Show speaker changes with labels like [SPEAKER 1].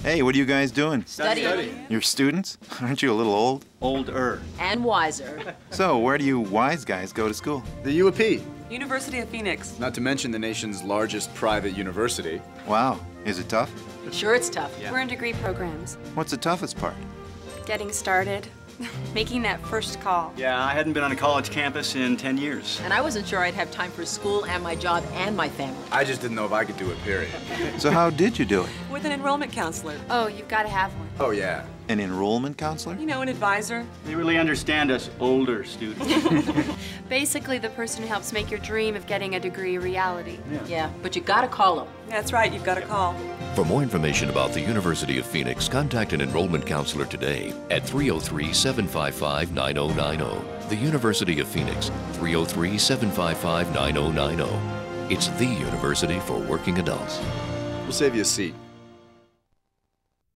[SPEAKER 1] Hey, what are you guys doing?
[SPEAKER 2] Studying.
[SPEAKER 1] You're students? Aren't you a little old?
[SPEAKER 2] Older.
[SPEAKER 3] And wiser.
[SPEAKER 1] So, where do you wise guys go to school?
[SPEAKER 4] The UAP.
[SPEAKER 5] University of Phoenix.
[SPEAKER 4] Not to mention the nation's largest private university.
[SPEAKER 1] Wow, is it tough?
[SPEAKER 3] Sure, it's tough.
[SPEAKER 6] We're in degree programs.
[SPEAKER 1] What's the toughest part?
[SPEAKER 6] Getting started. Making that first call.
[SPEAKER 2] Yeah, I hadn't been on a college campus in 10 years.
[SPEAKER 3] And I wasn't sure I'd have time for school and my job and my family.
[SPEAKER 4] I just didn't know if I could do it, period.
[SPEAKER 1] So how did you do it?
[SPEAKER 5] With an enrollment counselor.
[SPEAKER 6] Oh, you've got to have one.
[SPEAKER 4] Oh, yeah.
[SPEAKER 1] An enrollment counselor?
[SPEAKER 5] You know, an advisor.
[SPEAKER 2] They really understand us older students.
[SPEAKER 6] Basically, the person who helps make your dream of getting a degree a reality.
[SPEAKER 3] Yeah, but you gotta call them.
[SPEAKER 5] That's right, you've got to call.
[SPEAKER 7] For more information about the University of Phoenix, contact an enrollment counselor today at 303-755-9090. The University of Phoenix, 303-755-9090. It's the university for working adults.
[SPEAKER 4] We'll save you a seat.